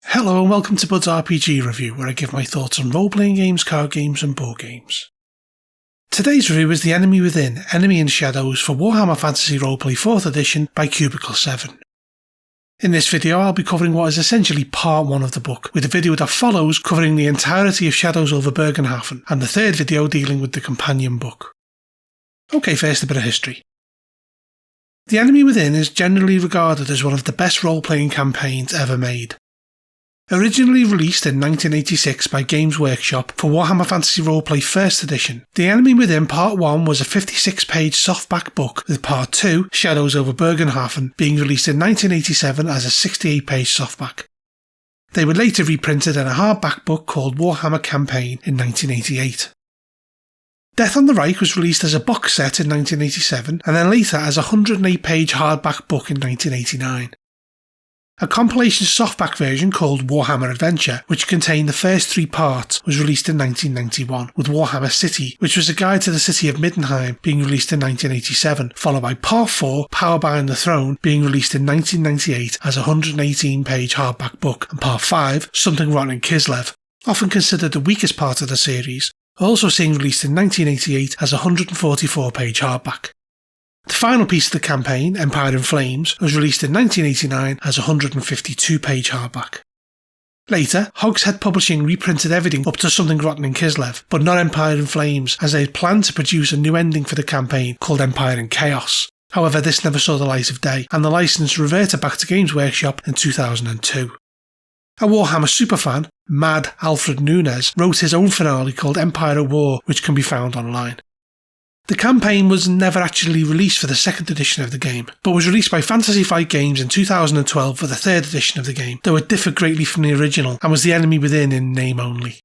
Hello and welcome to Bud's RPG Review, where I give my thoughts on role-playing games, card games and board games. Today's review is The Enemy Within, Enemy in Shadows for Warhammer Fantasy Roleplay 4th Edition by Cubicle 7. In this video I'll be covering what is essentially part 1 of the book, with a video that follows covering the entirety of Shadows over Bergenhafen, and the third video dealing with the companion book. Okay, first a bit of history. The Enemy Within is generally regarded as one of the best role-playing campaigns ever made. Originally released in 1986 by Games Workshop for Warhammer Fantasy Roleplay 1st Edition, The Enemy Within Part 1 was a 56-page softback book, with Part 2, Shadows over Bergenhafen, being released in 1987 as a 68-page softback. They were later reprinted in a hardback book called Warhammer Campaign in 1988. Death on the Reich was released as a box set in 1987 and then later as a 108-page hardback book in 1989. A compilation softback version called Warhammer Adventure, which contained the first 3 parts, was released in 1991, with Warhammer City, which was a guide to the city of Middenheim, being released in 1987, followed by Part 4, Power Behind the Throne, being released in 1998 as a 118-page hardback book, and Part 5, Something Rotten in Kislev, often considered the weakest part of the series, also seeing released in 1988 as a 144-page hardback. The final piece of the campaign, Empire in Flames, was released in 1989 as a 152-page hardback. Later, Hogshead Publishing reprinted everything up to Something Rotten in Kislev, but not Empire in Flames, as they had planned to produce a new ending for the campaign called Empire in Chaos. However, this never saw the light of day, and the license reverted back to Games Workshop in 2002. A Warhammer superfan, Mad Alfred Nunes, wrote his own finale called Empire at War, which can be found online. The campaign was never actually released for the 2nd edition of the game, but was released by Fantasy Flight Games in 2012 for the 3rd edition of the game, though it differed greatly from the original and was The Enemy Within in name only.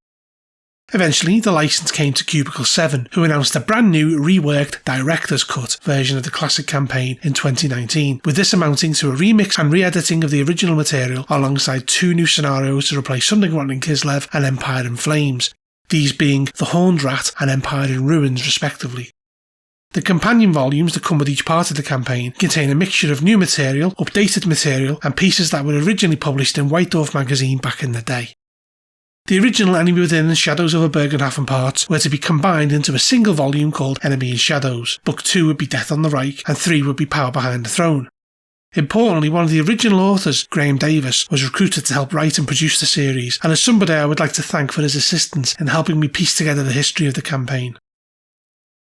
Eventually, the license came to Cubicle 7, who announced a brand new, reworked, director's cut version of the classic campaign in 2019, with this amounting to a remix and re-editing of the original material alongside 2 new scenarios to replace Something Rotten in Kislev and Empire in Flames, these being The Horned Rat and Empire in Ruins respectively. The companion volumes that come with each part of the campaign contain a mixture of new material, updated material, and pieces that were originally published in Altdorf magazine back in the day. The original Enemy Within and Shadows over Bergenhafen parts were to be combined into a single volume called Enemy in Shadows. Book 2 would be Death on the Reich, and 3 would be Power Behind the Throne. Importantly, one of the original authors, Graham Davis, was recruited to help write and produce the series, and as somebody I would like to thank for his assistance in helping me piece together the history of the campaign.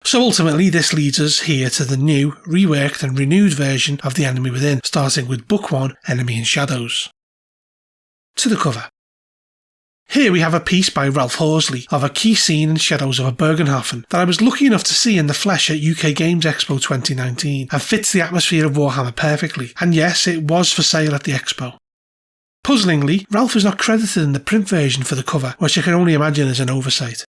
So ultimately this leads us here to the new, reworked and renewed version of The Enemy Within, starting with Book 1, Enemy in Shadows. To the cover. Here we have a piece by Ralph Horsley of a key scene in Shadows over Bergenhafen that I was lucky enough to see in the flesh at UK Games Expo 2019 and fits the atmosphere of Warhammer perfectly, and yes, it was for sale at the expo. Puzzlingly, Ralph is not credited in the print version for the cover, which I can only imagine is an oversight.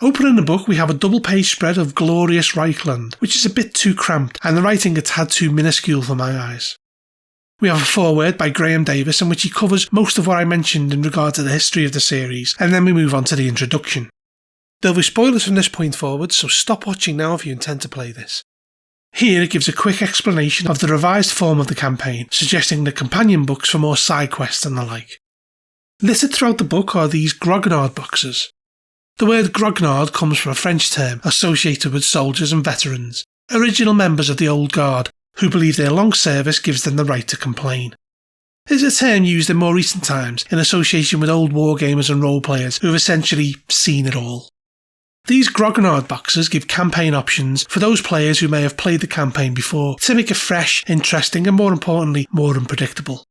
Opening the book, we have a double-page spread of glorious Reichland, which is a bit too cramped, and the writing a tad too minuscule for my eyes. We have a foreword by Graham Davis in which he covers most of what I mentioned in regard to the history of the series, and then we move on to the introduction. There'll be spoilers from this point forward, so stop watching now if you intend to play this. Here it gives a quick explanation of the revised form of the campaign, suggesting the companion books for more side quests and the like. Littered throughout the book are these grognard boxes. The word grognard comes from a French term associated with soldiers and veterans, original members of the Old Guard, who believe their long service gives them the right to complain. It is a term used in more recent times in association with old wargamers and role-players who have essentially seen it all. These grognard boxes give campaign options for those players who may have played the campaign before to make it fresh, interesting and more importantly, more unpredictable.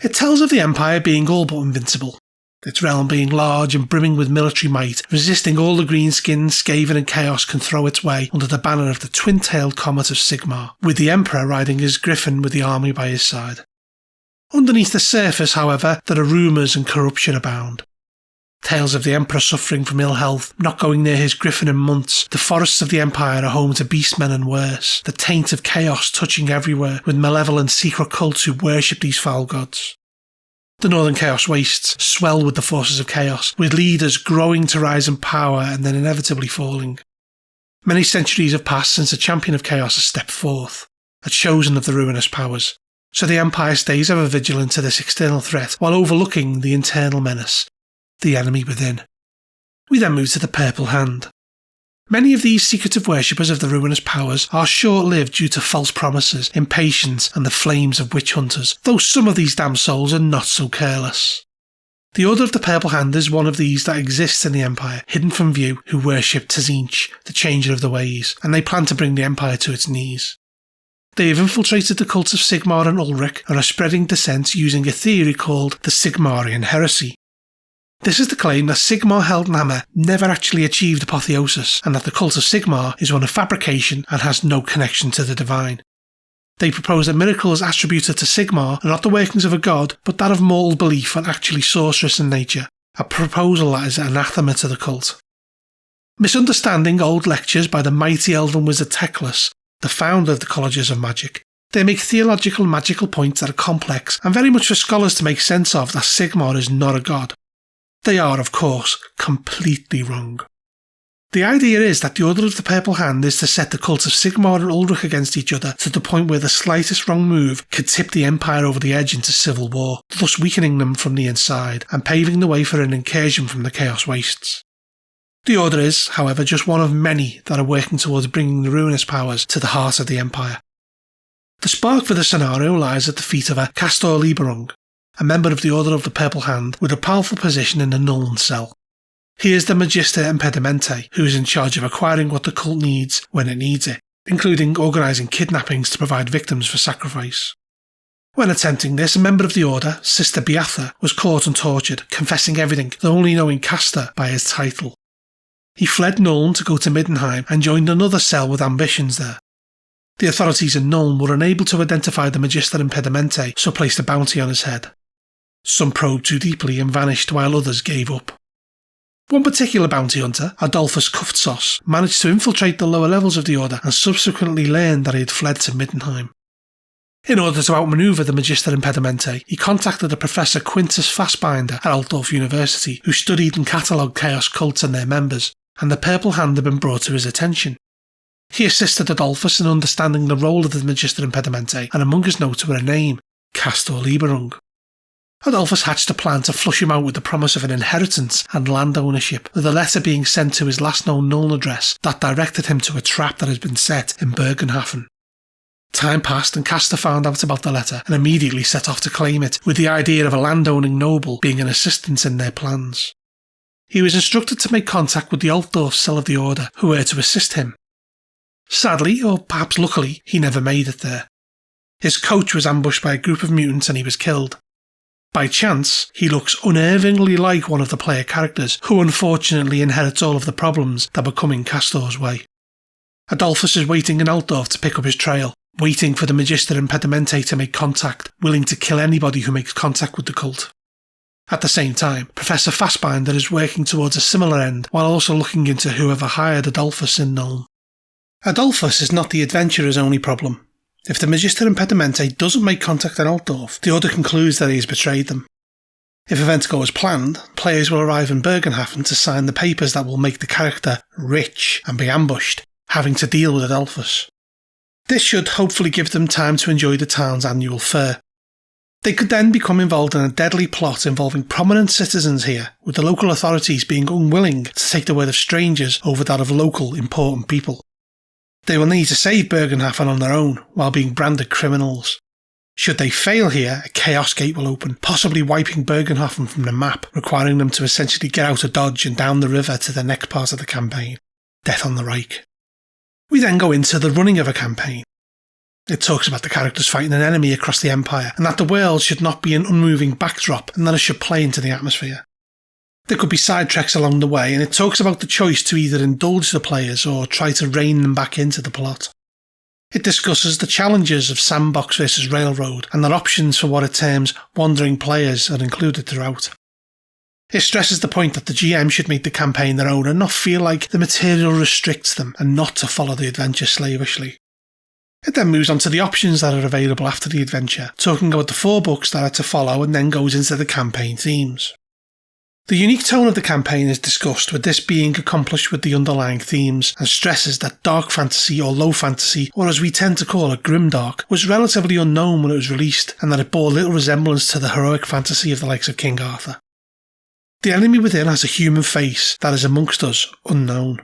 It tells of the Empire being all but invincible, its realm being large and brimming with military might, resisting all the greenskins Skaven and Chaos can throw its way under the banner of the twin-tailed comet of Sigmar, with the Emperor riding his griffin with the army by his side. Underneath the surface, however, there are rumours and corruption abound. Tales of the Emperor suffering from ill health, not going near his griffin in months, the forests of the Empire are home to beastmen and worse, the taint of chaos touching everywhere, with malevolent secret cults who worship these foul gods. The Northern Chaos wastes swell with the forces of chaos, with leaders growing to rise in power and then inevitably falling. Many centuries have passed since a champion of chaos has stepped forth, a chosen of the ruinous powers, so the Empire stays ever vigilant to this external threat while overlooking the internal menace, the enemy within. We then move to the Purple Hand. Many of these secretive worshippers of the ruinous powers are short-lived due to false promises, impatience and the flames of witch hunters, though some of these damned souls are not so careless. The Order of the Purple Hand is one of these that exists in the Empire, hidden from view, who worship Tzinch, the Changer of the Ways, and they plan to bring the Empire to its knees. They have infiltrated the cults of Sigmar and Ulrich and are spreading dissent using a theory called the Sigmarian Heresy. This is the claim that Sigmar Heldenhammer never actually achieved apotheosis, and that the cult of Sigmar is one of fabrication and has no connection to the divine. They propose that miracles attributed to Sigmar are not the workings of a god, but that of mortal belief and actually sorcerous in nature, a proposal that is anathema to the cult. Misunderstanding old lectures by the mighty elven wizard Teclis, the founder of the Colleges of Magic, they make theological and magical points that are complex and very much for scholars to make sense of that Sigmar is not a god. They are, of course, completely wrong. The idea is that the Order of the Purple Hand is to set the cults of Sigmar and Ulrich against each other to the point where the slightest wrong move could tip the Empire over the edge into civil war, thus weakening them from the inside and paving the way for an incursion from the Chaos Wastes. The Order is, however, just one of many that are working towards bringing the ruinous powers to the heart of the Empire. The spark for the scenario lies at the feet of a Castor Liberung, a member of the Order of the Purple Hand with a powerful position in the Nuln Cell. He is the Magister Impedimenti, who is in charge of acquiring what the cult needs when it needs it, including organising kidnappings to provide victims for sacrifice. When attempting this, a member of the Order, Sister Beatha, was caught and tortured, confessing everything, though only knowing Castor by his title. He fled Nuln to go to Middenheim and joined another cell with ambitions there. The authorities in Nuln were unable to identify the Magister Impedimenti, so placed a bounty on his head. Some probed too deeply and vanished while others gave up. One particular bounty hunter, Adolphus Kuftsos, managed to infiltrate the lower levels of the Order and subsequently learned that he had fled to Middenheim. In order to outmaneuver the Magister Impedimenti, he contacted a Professor Quintus Fassbinder at Altdorf University, who studied and catalogued chaos cults and their members, and the Purple Hand had been brought to his attention. He assisted Adolphus in understanding the role of the Magister Impedimenti, and among his notes were a name, Castor Liberung. Adolphus hatched a plan to flush him out with the promise of an inheritance and land ownership, with a letter being sent to his last known Nuln address that directed him to a trap that had been set in Bergenhafen. Time passed and Castor found out about the letter and immediately set off to claim it, with the idea of a landowning noble being an assistance in their plans. He was instructed to make contact with the Altdorf cell of the Order, who were to assist him. Sadly, or perhaps luckily, he never made it there. His coach was ambushed by a group of mutants and he was killed. By chance, he looks unerringly like one of the player characters, who unfortunately inherits all of the problems that were coming Castor's way. Adolphus is waiting in Altdorf to pick up his trail, waiting for the Magister Impedimenti to make contact, willing to kill anybody who makes contact with the cult. At the same time, Professor Fassbinder is working towards a similar end, while also looking into whoever hired Adolphus in Nuln. Adolphus is not the adventurer's only problem. If the Magister Impedimenti doesn't make contact in Altdorf, the Order concludes that he has betrayed them. If events go as planned, players will arrive in Bergenhafen to sign the papers that will make the character rich and be ambushed, having to deal with Adolphus. This should hopefully give them time to enjoy the town's annual fair. They could then become involved in a deadly plot involving prominent citizens here, with the local authorities being unwilling to take the word of strangers over that of local important people. They will need to save Bergenhafen on their own, while being branded criminals. Should they fail here, a Chaos Gate will open, possibly wiping Bergenhafen from the map, requiring them to essentially get out of Dodge and down the river to the next part of the campaign, Death on the Reich. We then go into the running of a campaign. It talks about the characters fighting an enemy across the Empire, and that the world should not be an unmoving backdrop, and that it should play into the atmosphere. There could be side treks along the way, and it talks about the choice to either indulge the players or try to rein them back into the plot. It discusses the challenges of sandbox versus railroad, and that options for what it terms wandering players are included throughout. It stresses the point that the GM should make the campaign their own and not feel like the material restricts them and not to follow the adventure slavishly. It then moves on to the options that are available after the adventure, talking about the 4 books that are to follow, and then goes into the campaign themes. The unique tone of the campaign is discussed, with this being accomplished with the underlying themes, and stresses that dark fantasy or low fantasy, or as we tend to call it grimdark, was relatively unknown when it was released, and that it bore little resemblance to the heroic fantasy of the likes of King Arthur. The enemy within has a human face that is amongst us unknown.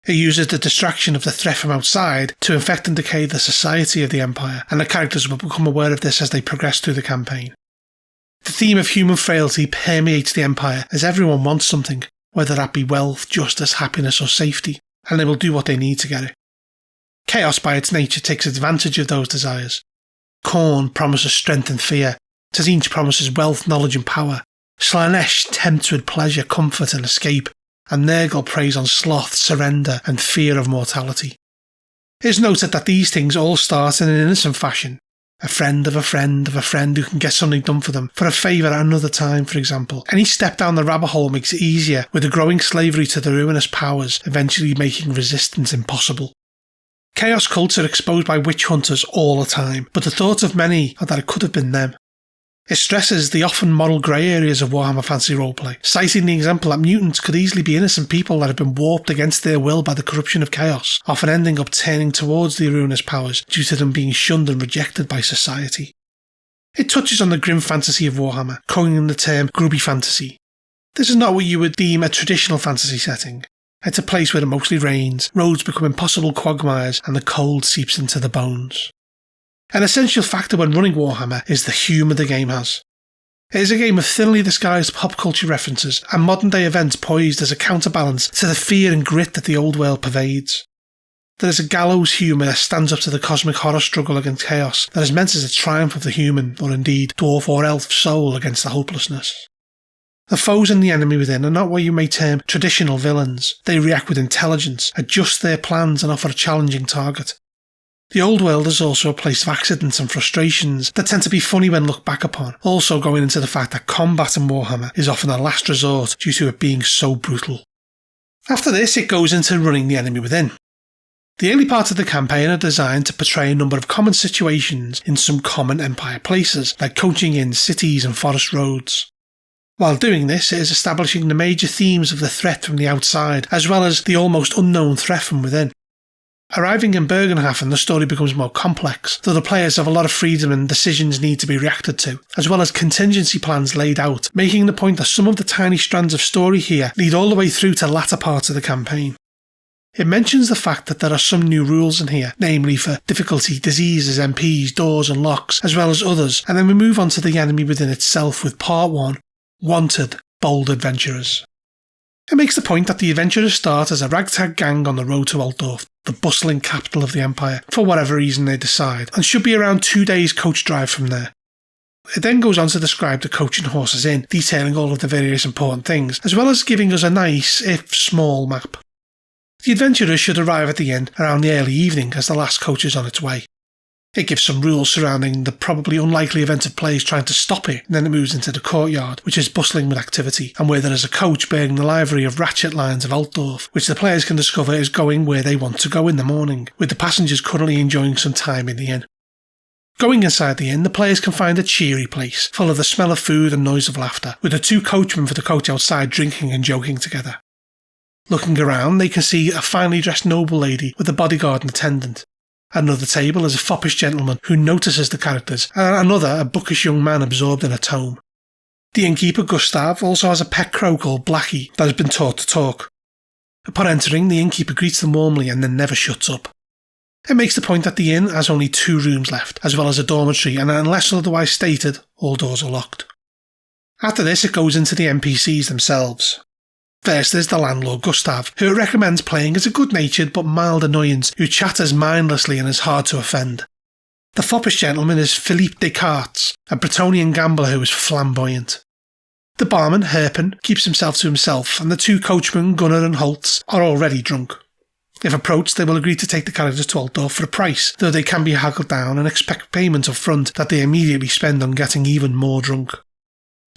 It uses the distraction of the threat from outside to infect and decay the society of the Empire, and the characters will become aware of this as they progress through the campaign. The theme of human frailty permeates the Empire, as everyone wants something, whether that be wealth, justice, happiness or safety, and they will do what they need to get it. Chaos by its nature takes advantage of those desires. Khorne promises strength and fear, Tzeentch promises wealth, knowledge and power, Slaanesh tempts with pleasure, comfort and escape, and Nurgle preys on sloth, surrender and fear of mortality. It is noted that these things all start in an innocent fashion. A friend of a friend of a friend who can get something done for them, for a favour at another time, for example. Any step down the rabbit hole makes it easier, with the growing slavery to the ruinous powers eventually making resistance impossible. Chaos cults are exposed by witch hunters all the time, but the thoughts of many are that it could have been them. It stresses the often moral grey areas of Warhammer Fantasy Roleplay, citing the example that mutants could easily be innocent people that have been warped against their will by the corruption of chaos, often ending up turning towards the ruinous powers due to them being shunned and rejected by society. It touches on the grim fantasy of Warhammer, coining the term grubby fantasy. This is not what you would deem a traditional fantasy setting. It's a place where it mostly rains, roads become impossible quagmires, and the cold seeps into the bones. An essential factor when running Warhammer is the humour the game has. It is a game of thinly disguised pop culture references and modern day events poised as a counterbalance to the fear and grit that the old world pervades. There is a gallows humour that stands up to the cosmic horror struggle against chaos that is meant as a triumph of the human, or indeed dwarf or elf soul against the hopelessness. The foes and the enemy within are not what you may term traditional villains. They react with intelligence, adjust their plans and offer a challenging target. The old world is also a place of accidents and frustrations that tend to be funny when looked back upon, also going into the fact that combat in Warhammer is often a last resort due to it being so brutal. After this, it goes into running the enemy within. The early parts of the campaign are designed to portray a number of common situations in some common Empire places, like coaching in cities and forest roads. While doing this, it is establishing the major themes of the threat from the outside, as well as the almost unknown threat from within. Arriving in Bergenhafen, the story becomes more complex, though the players have a lot of freedom and decisions need to be reacted to, as well as contingency plans laid out, making the point that some of the tiny strands of story here lead all the way through to latter parts of the campaign. It mentions the fact that there are some new rules in here, namely for difficulty, diseases, MPs, doors and locks, as well as others, and then we move on to the enemy within itself with Part 1, Wanted, Bold Adventurers. It makes the point that the adventurers start as a ragtag gang on the road to Altdorf, the bustling capital of the Empire, for whatever reason they decide, and should be around 2 days coach drive from there. It then goes on to describe the Coach and Horses Inn, detailing all of the various important things, as well as giving us a nice, if small, map. The adventurers should arrive at the inn around the early evening as the last coach is on its way. It gives some rules surrounding the probably unlikely event of players trying to stop it, and then it moves into the courtyard, which is bustling with activity, and where there is a coach bearing the livery of Ratchet Lines of Altdorf, which the players can discover is going where they want to go in the morning, with the passengers currently enjoying some time in the inn. Going inside the inn, the players can find a cheery place, full of the smell of food and noise of laughter, with the two coachmen for the coach outside drinking and joking together. Looking around, they can see a finely dressed noble lady with a bodyguard and attendant. At another table is a foppish gentleman who notices the characters, and at another a bookish young man absorbed in a tome. The innkeeper Gustav also has a pet crow called Blackie that has been taught to talk. Upon entering, the innkeeper greets them warmly and then never shuts up. It makes the point that the inn has only 2 rooms left, as well as a dormitory, and unless otherwise stated, all doors are locked. After this, it goes into the NPCs themselves. First there's the landlord Gustav, who it recommends playing as a good-natured but mild annoyance who chatters mindlessly and is hard to offend. The foppish gentleman is Philippe Descartes, a Bretonian gambler who is flamboyant. The barman, Herpen, keeps himself to himself, and the 2 coachmen, Gunnar and Holtz, are already drunk. If approached, they will agree to take the characters to Altdorf for a price, though they can be haggled down and expect payment up front that they immediately spend on getting even more drunk.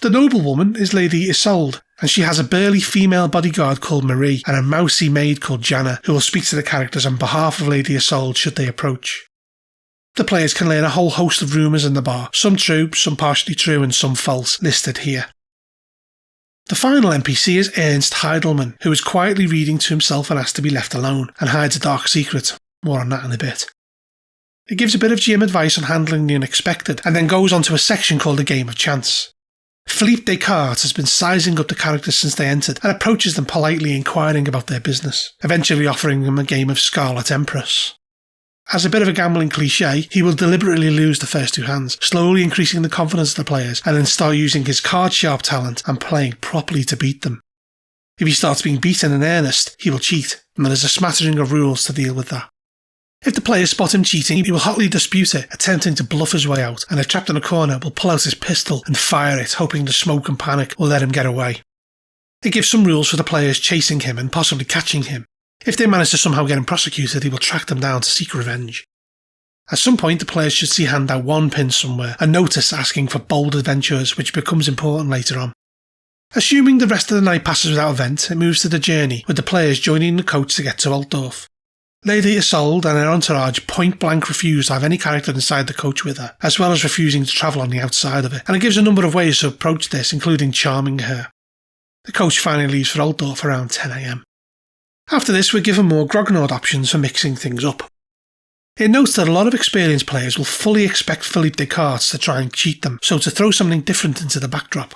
The noblewoman is Lady Isolde, and she has a burly female bodyguard called Marie and a mousy maid called Jana, who will speak to the characters on behalf of Lady Isolde should they approach. The players can learn a whole host of rumours in the bar, some true, some partially true and some false, listed here. The final NPC is Ernst Heidelmann, who is quietly reading to himself and asks to be left alone, and hides a dark secret. More on that in a bit. It gives a bit of GM advice on handling the unexpected, and then goes on to a section called A Game of Chance. Philippe Descartes has been sizing up the characters since they entered, and approaches them politely inquiring about their business, eventually offering them a game of Scarlet Empress. As a bit of a gambling cliché, he will deliberately lose the first 2 hands, slowly increasing the confidence of the players, and then start using his card sharp talent and playing properly to beat them. If he starts being beaten in earnest, he will cheat, and there is a smattering of rules to deal with that. If the players spot him cheating, he will hotly dispute it, attempting to bluff his way out, and if trapped in a corner, will pull out his pistol and fire it, hoping the smoke and panic will let him get away. It gives some rules for the players chasing him and possibly catching him. If they manage to somehow get him prosecuted, he will track them down to seek revenge. At some point, the players should see hand out 1 pin somewhere, a notice asking for bold adventures, which becomes important later on. Assuming the rest of the night passes without event, it moves to the journey, with the players joining the coach to get to Altdorf. Lady Isolde and her entourage point-blank refuse to have any character inside the coach with her, as well as refusing to travel on the outside of it, and it gives a number of ways to approach this, including charming her. The coach finally leaves for Altdorf around 10 AM. After this, we're given more grognard options for mixing things up. It notes that a lot of experienced players will fully expect Philippe Descartes to try and cheat them, so to throw something different into the backdrop.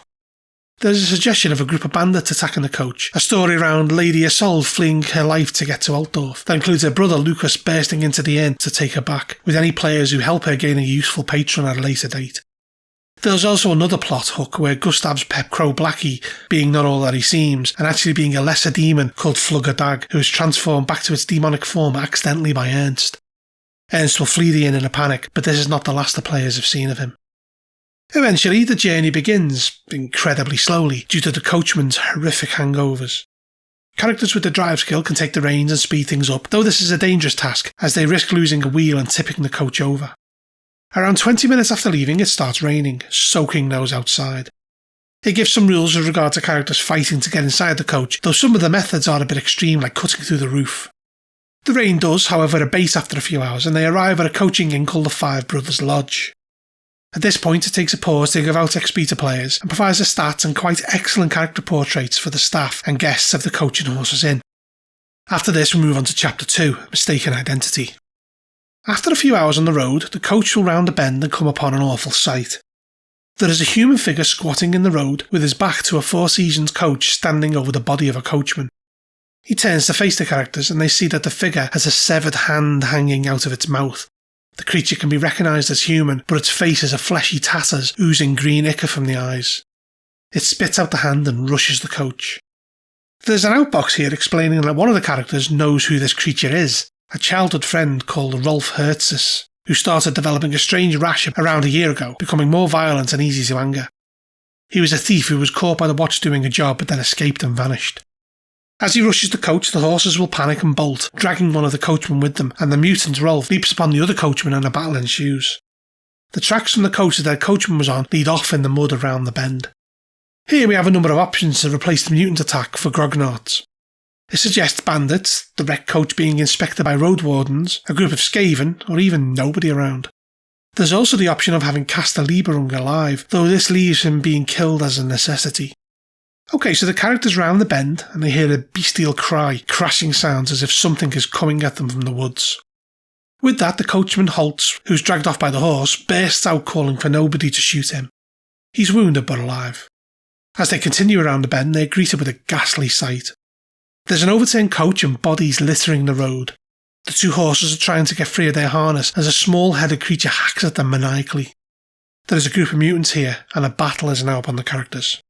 There's a suggestion of a group of bandits attacking the coach, a story around Lady Isolde fleeing her life to get to Altdorf, that includes her brother Lucas bursting into the inn to take her back, with any players who help her gaining a useful patron at a later date. There's also another plot hook where Gustav's pet crow Blackie being not all that he seems, and actually being a lesser demon called Fluggerdag, who is transformed back to its demonic form accidentally by Ernst. Ernst will flee the inn in a panic, but this is not the last the players have seen of him. Eventually, the journey begins, incredibly slowly, due to the coachman's horrific hangovers. Characters with the drive skill can take the reins and speed things up, though this is a dangerous task, as they risk losing a wheel and tipping the coach over. Around 20 minutes after leaving, it starts raining, soaking those outside. It gives some rules with regard to characters fighting to get inside the coach, though some of the methods are a bit extreme, like cutting through the roof. The rain does, however, abate after a few hours, and they arrive at a coaching inn called the Five Brothers Lodge. At this point, it takes a pause to give out XP to players, and provides the stats and quite excellent character portraits for the staff and guests of the Coach and Horses Inn. After this, we move on to Chapter 2, Mistaken Identity. After a few hours on the road, the coach will round a bend and come upon an awful sight. There is a human figure squatting in the road with his back to a Four Seasons coach standing over the body of a coachman. He turns to face the characters and they see that the figure has a severed hand hanging out of its mouth. The creature can be recognised as human, but its face is a fleshy tatters oozing green ichor from the eyes. It spits out the hand and rushes the coach. There's an outbox here explaining that one of the characters knows who this creature is. A childhood friend called Rolf Hertzis, who started developing a strange rash around a year ago, becoming more violent and easy to anger. He was a thief who was caught by the watch doing a job but then escaped and vanished. As he rushes the coach, the horses will panic and bolt, dragging one of the coachmen with them, and the mutant Rolf leaps upon the other coachman and a battle ensues. The tracks from the coach that their coachman was on lead off in the mud around the bend. Here we have a number of options to replace the mutant attack for grognards. It suggests bandits, the wrecked coach being inspected by road wardens, a group of Skaven, or even nobody around. There's also the option of having Castor Lieberung alive, though this leaves him being killed as a necessity. Okay, so the characters round the bend, and they hear a bestial cry, crashing sounds as if something is coming at them from the woods. With that, the coachman halts, who's dragged off by the horse, bursts out calling for nobody to shoot him. He's wounded but alive. As they continue around the bend, they are greeted with a ghastly sight. There's an overturned coach and bodies littering the road. The two horses are trying to get free of their harness as a small-headed creature hacks at them maniacally. There is a group of mutants here, and a battle is now upon the characters.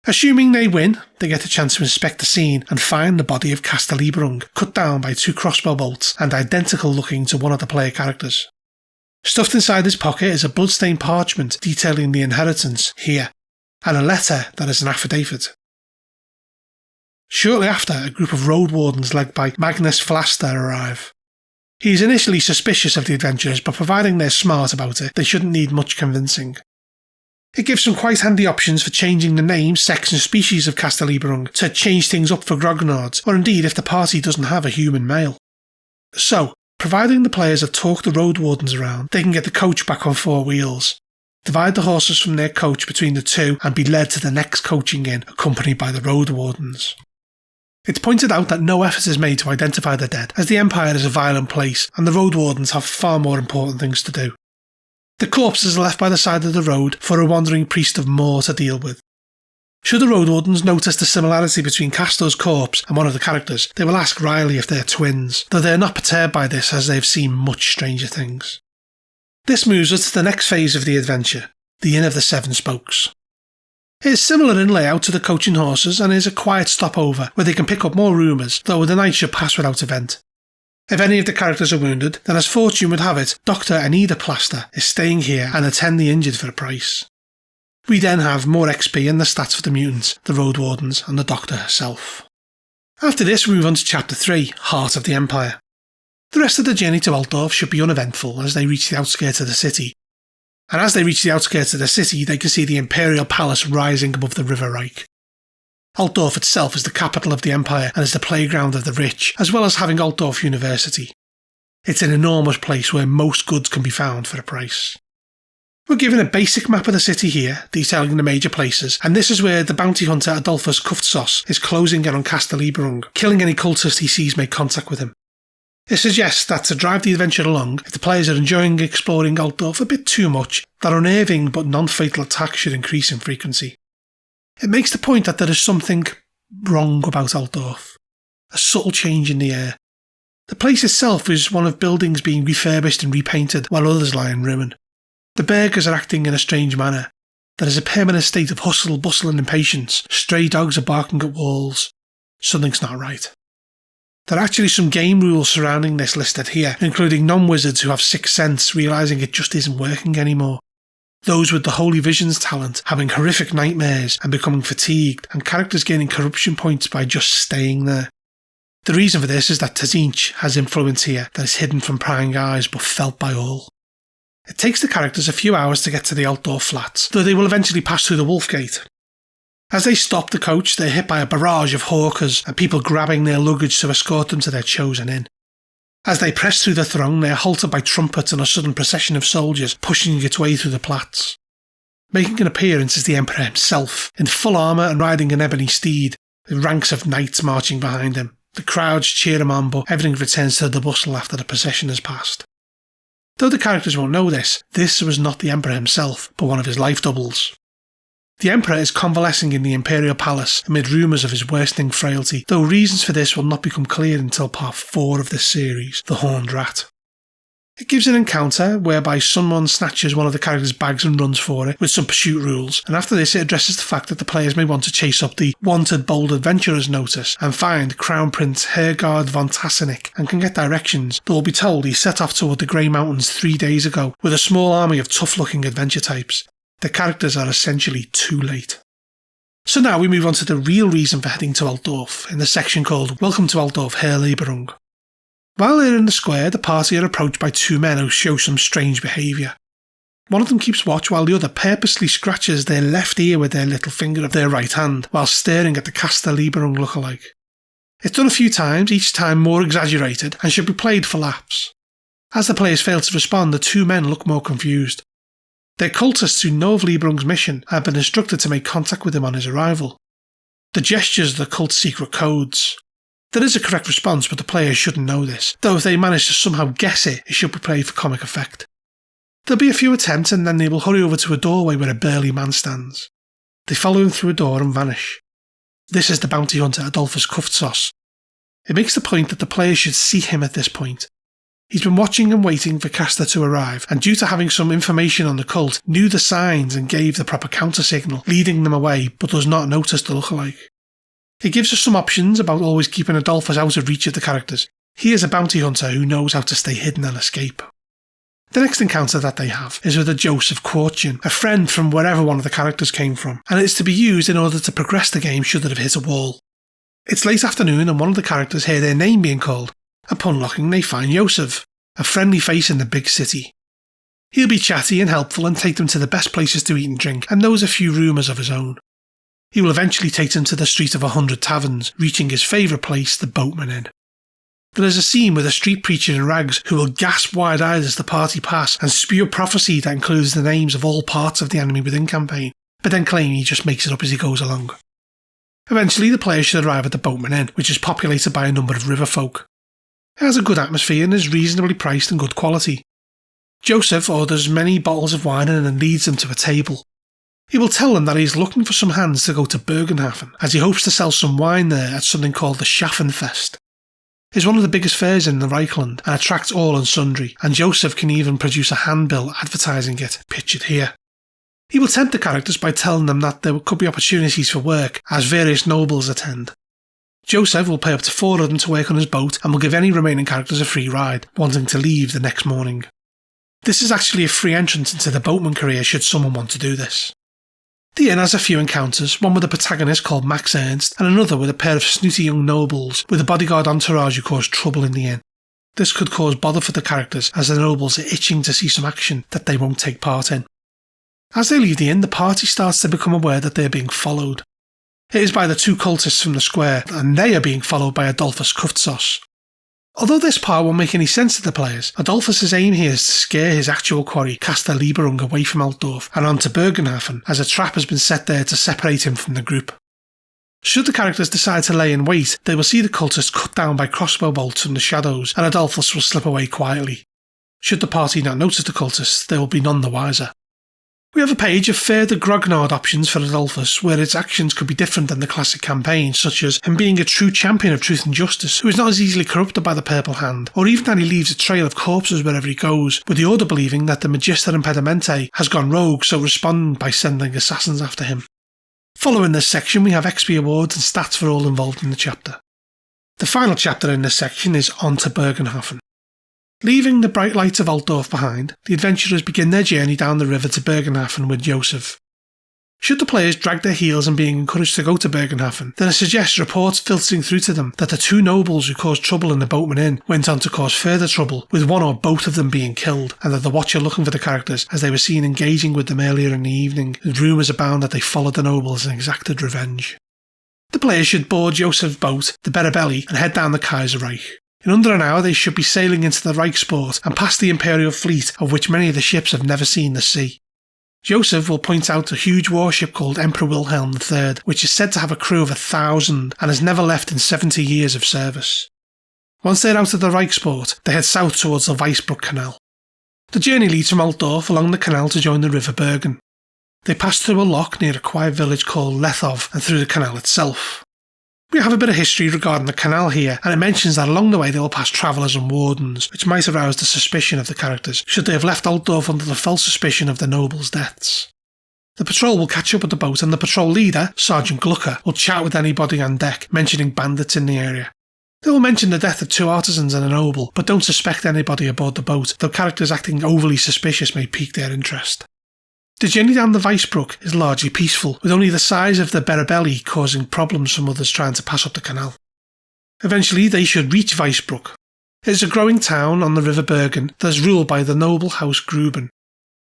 Assuming they win, they get a chance to inspect the scene and find the body of Castor Lieberung, cut down by 2 crossbow bolts and identical looking to one of the player characters. Stuffed inside his pocket is a bloodstained parchment detailing the inheritance here, and a letter that is an affidavit. Shortly after, a group of road wardens led by Magnus Flaster arrive. He is initially suspicious of the adventurers, but providing they're smart about it, they shouldn't need much convincing. It gives some quite handy options for changing the name, sex and species of Castor Lieberung to change things up for grognards, or indeed if the party doesn't have a human male. So, providing the players have talked the road wardens around, they can get the coach back on 4 wheels. divide the horses from their coach between the two and be led to the next coaching inn, accompanied by the road wardens. It's pointed out that no effort is made to identify the dead, as the Empire is a violent place and the road wardens have far more important things to do. The corpses are left by the side of the road for a wandering priest of Moor to deal with. Should the road wardens notice the similarity between Castor's corpse and one of the characters, they will ask Riley if they're twins, though they are not perturbed by this as they have seen much stranger things. This moves us to the next phase of the adventure, the Inn of the Seven Spokes. It is similar in layout to the coaching horses and is a quiet stopover where they can pick up more rumours, though the night should pass without event. If any of the characters are wounded, then as fortune would have it, Dr. Anita Plaster is staying here and attend the injured for a price. We then have more XP and the stats for the mutants, the road wardens and the Doctor herself. After this we move on to Chapter 3, Heart of the Empire. The rest of the journey to Altdorf should be uneventful as they reach the outskirts of the city. And as they reach the outskirts of the city, they can see the Imperial Palace rising above the River Reich. Altdorf itself is the capital of the Empire and is the playground of the rich, as well as having Altdorf University. It's an enormous place where most goods can be found for a price. We're given a basic map of the city here, detailing the major places, and this is where the bounty hunter Adolphus Kuftsos is closing in on Castor-Lieberung, killing any cultist he sees make contact with him. It suggests that to drive the adventure along, if the players are enjoying exploring Altdorf a bit too much, that unnerving but non-fatal attacks should increase in frequency. It makes the point that there is something wrong about Altdorf, a subtle change in the air. The place itself is one of buildings being refurbished and repainted while others lie in ruin. The burghers are acting in a strange manner. There is a permanent state of hustle, bustle and impatience. Stray dogs are barking at walls. Something's not right. There are actually some game rules surrounding this listed here, including non-wizards who have sixth sense realising it just isn't working anymore. Those with the Holy Visions talent having horrific nightmares and becoming fatigued, and characters gaining corruption points by just staying there. The reason for this is that Tzinch has influence here that is hidden from prying eyes but felt by all. It takes the characters a few hours to get to the Altdorf flats, though they will eventually pass through the Wolf Gate. As they stop the coach, they're hit by a barrage of hawkers and people grabbing their luggage to escort them to their chosen inn. As they press through the throng, they are halted by trumpets and a sudden procession of soldiers pushing its way through the plats. Making an appearance is the Emperor himself, in full armour and riding an ebony steed, with ranks of knights marching behind him. The crowds cheer him on, but everything returns to the bustle after the procession has passed. Though the characters won't know this was not the Emperor himself, but one of his life doubles. The Emperor is convalescing in the Imperial Palace amid rumours of his worsening frailty, though reasons for this will not become clear until part 4 of this series, The Horned Rat. It gives an encounter whereby someone snatches one of the characters' bags and runs for it with some pursuit rules, and after this it addresses the fact that the players may want to chase up the Wanted Bold Adventurers notice and find Crown Prince Hergard von Tassenik and can get directions, though will be told he set off toward the Grey Mountains 3 days ago with a small army of tough-looking adventure types. The characters are essentially too late. So now we move on to the real reason for heading to Altdorf, in the section called Welcome to Altdorf, Herr Lieberung. While they're in the square, the party are approached by 2 men who show some strange behaviour. One of them keeps watch while the other purposely scratches their left ear with their little finger of their right hand while staring at the Castor-Lieberung lookalike. It's done a few times, each time more exaggerated, and should be played for laughs. As the players fail to respond, the 2 men look more confused. They're cultists who know of Lieberung's mission and have been instructed to make contact with him on his arrival. The gestures are the cult's secret codes. There is a correct response, but the players shouldn't know this, though if they manage to somehow guess it, it should be played for comic effect. There'll be a few attempts and then they will hurry over to a doorway where a burly man stands. They follow him through a door and vanish. This is the bounty hunter Adolphus Kuftsos. It makes the point that the players should see him at this point. He's been watching and waiting for Castor to arrive, and due to having some information on the cult, knew the signs and gave the proper counter-signal, leading them away, but does not notice the lookalike. It gives us some options about always keeping Adolphus out of reach of the characters. He is a bounty hunter who knows how to stay hidden and escape. The next encounter that they have is with a Joseph Quartchen, a friend from wherever one of the characters came from, and it is to be used in order to progress the game should it have hit a wall. It's late afternoon and one of the characters hear their name being called. Upon looking, they find Joseph, a friendly face in the big city. He'll be chatty and helpful and take them to the best places to eat and drink, and knows a few rumours of his own. He will eventually take them to the Street of 100 Taverns, reaching his favourite place, the Boatman Inn. There is a scene with a street preacher in rags who will gasp wide-eyed as the party pass and spew a prophecy that includes the names of all parts of the Enemy Within campaign, but then claim he just makes it up as he goes along. Eventually, the player should arrive at the Boatman Inn, which is populated by a number of river folk. It has a good atmosphere and is reasonably priced and good quality. Joseph orders many bottles of wine and then leads them to a table. He will tell them that he is looking for some hands to go to Bergenhafen, as he hopes to sell some wine there at something called the Schaffenfest. It is one of the biggest fairs in the Reichland and attracts all and sundry, and Joseph can even produce a handbill advertising it, pictured here. He will tempt the characters by telling them that there could be opportunities for work as various nobles attend. Joseph will pay up to 4 of them to work on his boat and will give any remaining characters a free ride, wanting to leave the next morning. This is actually a free entrance into the boatman career should someone want to do this. The inn has a few encounters, one with a protagonist called Max Ernst and another with a pair of snooty young nobles with a bodyguard entourage who cause trouble in the inn. This could cause bother for the characters as the nobles are itching to see some action that they won't take part in. As they leave the inn, the party starts to become aware that they are being followed. It is by the 2 cultists from the square, and they are being followed by Adolphus Kuftsos. Although this part won't make any sense to the players, Adolphus's aim here is to scare his actual quarry, Caster Lieberung, away from Altdorf and onto Bergenhafen, as a trap has been set there to separate him from the group. Should the characters decide to lay in wait, they will see the cultists cut down by crossbow bolts from the shadows, and Adolphus will slip away quietly. Should the party not notice the cultists, they will be none the wiser. We have a page of further grognard options for Adolphus, where its actions could be different than the classic campaign, such as him being a true champion of truth and justice, who is not as easily corrupted by the Purple Hand, or even that he leaves a trail of corpses wherever he goes, with the Order believing that the Magister Impedimenta has gone rogue, so respond by sending assassins after him. Following this section, we have XP awards and stats for all involved in the chapter. The final chapter in this section is On to Bergenhafen. Leaving the bright lights of Altdorf behind, the adventurers begin their journey down the river to Bergenhafen with Joseph. Should the players drag their heels and being encouraged to go to Bergenhafen, then it suggests reports filtering through to them that the 2 nobles who caused trouble in the Boatman Inn went on to cause further trouble, with one or both of them being killed, and that the Watch are looking for the characters as they were seen engaging with them earlier in the evening, with rumours abound that they followed the nobles and exacted revenge. The players should board Joseph's boat, the Berabelli, and head down the Kaiserreich. In under an hour they should be sailing into the Reichsport and past the Imperial fleet, of which many of the ships have never seen the sea. Joseph will point out a huge warship called Emperor Wilhelm III, which is said to have a crew of 1,000 and has never left in 70 years of service. Once they're out of the Reichsport, they head south towards the Weissbruck Canal. The journey leads from Altdorf along the canal to join the River Bergen. They pass through a loch near a quiet village called Lethov and through the canal itself. We have a bit of history regarding the canal here, and it mentions that along the way they will pass travellers and wardens, which might arouse the suspicion of the characters, should they have left Altdorf under the false suspicion of the nobles' deaths. The patrol will catch up with the boat, and the patrol leader, Sergeant Glucker, will chat with anybody on deck, mentioning bandits in the area. They will mention the death of 2 artisans and a noble, but don't suspect anybody aboard the boat, though characters acting overly suspicious may pique their interest. The journey down the Weissbruck is largely peaceful, with only the size of the Berabelli causing problems from others trying to pass up the canal. Eventually they should reach Weissbruck. It is a growing town on the River Bergen that is ruled by the noble House Gruben.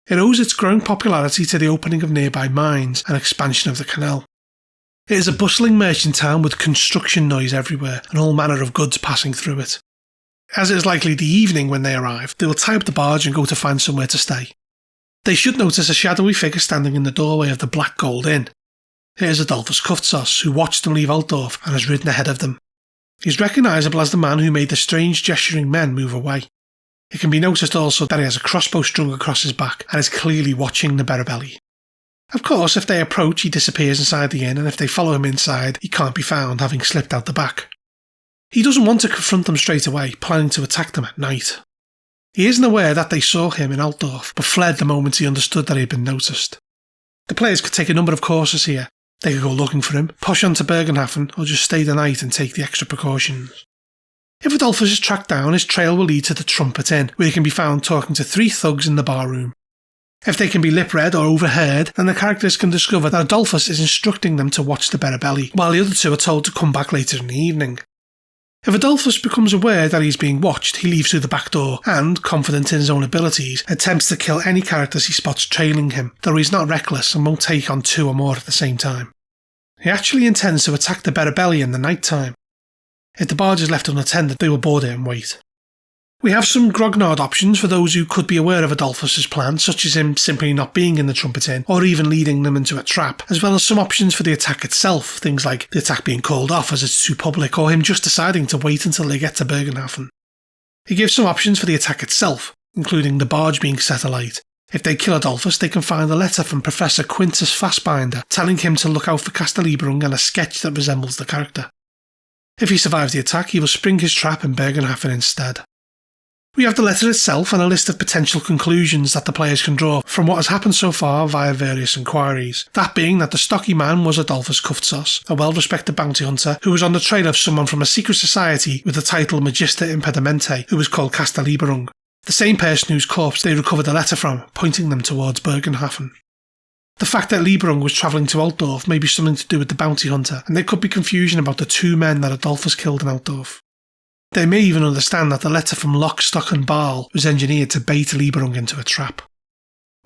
It owes its growing popularity to the opening of nearby mines and expansion of the canal. It is a bustling merchant town with construction noise everywhere and all manner of goods passing through it. As it is likely the evening when they arrive, they will tie up the barge and go to find somewhere to stay. They should notice a shadowy figure standing in the doorway of the Black Gold Inn. It is Adolphus Kuftsos, who watched them leave Altdorf and has ridden ahead of them. He is recognisable as the man who made the strange gesturing men move away. It can be noticed also that he has a crossbow strung across his back and is clearly watching the Berabelli. Of course, if they approach, he disappears inside the inn, and if they follow him inside, he can't be found, having slipped out the back. He doesn't want to confront them straight away, planning to attack them at night. He isn't aware that they saw him in Altdorf, but fled the moment he understood that he had been noticed. The players could take a number of courses here. They could go looking for him, push on to Bergenhafen, or just stay the night and take the extra precautions. If Adolphus is tracked down, his trail will lead to the Trumpet Inn, where he can be found talking to 3 thugs in the barroom. If they can be lip-read or overheard, then the characters can discover that Adolphus is instructing them to watch the Berabelli, while the other 2 are told to come back later in the evening. If Adolphus becomes aware that he's being watched, he leaves through the back door and, confident in his own abilities, attempts to kill any characters he spots trailing him, though he's not reckless and won't take on 2 or more at the same time. He actually intends to attack the Berabelli in the night time. If the barge is left unattended, they will board it and wait. We have some grognard options for those who could be aware of Adolphus's plan, such as him simply not being in the trumpet inn, or even leading them into a trap, as well as some options for the attack itself, things like the attack being called off as it's too public, or him just deciding to wait until they get to Bergenhafen. He gives some options for the attack itself, including the barge being set alight. If they kill Adolphus, they can find a letter from Professor Quintus Fassbinder telling him to look out for Castelieberung and a sketch that resembles the character. If he survives the attack, he will spring his trap in Bergenhafen instead. We have the letter itself and a list of potential conclusions that the players can draw from what has happened so far via various inquiries, that being that the stocky man was Adolphus Kuftzos, a well-respected bounty hunter who was on the trail of someone from a secret society with the title Magister Impedimenti who was called Castelieberung, the same person whose corpse they recovered the letter from, pointing them towards Bergenhafen. The fact that Lieberung was travelling to Altdorf may be something to do with the bounty hunter, and there could be confusion about the two men that Adolphus killed in Altdorf. They may even understand that the letter from Lock, Stock and Barl was engineered to bait Lieberung into a trap.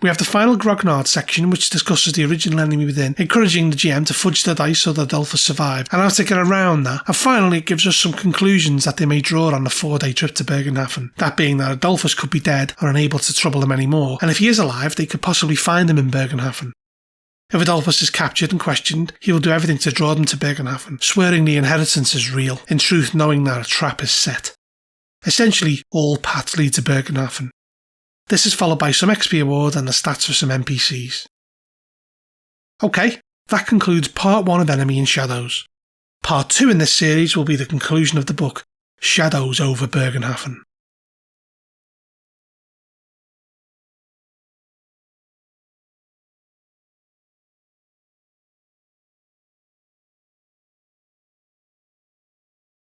We have the final grognard section, which discusses the original enemy within, encouraging the GM to fudge the dice so that Adolphus survived, and how to get around that, and finally it gives us some conclusions that they may draw on the 4-day trip to Bergenhafen, that being that Adolphus could be dead or unable to trouble them anymore, and if he is alive they could possibly find him in Bergenhafen. If Adolphus is captured and questioned, he will do everything to draw them to Bergenhafen, swearing the inheritance is real, in truth knowing that a trap is set. Essentially, all paths lead to Bergenhafen. This is followed by some XP award and the stats for some NPCs. Okay, that concludes part 1 of Enemy in Shadows. Part 2 in this series will be the conclusion of the book, Shadows over Bergenhafen.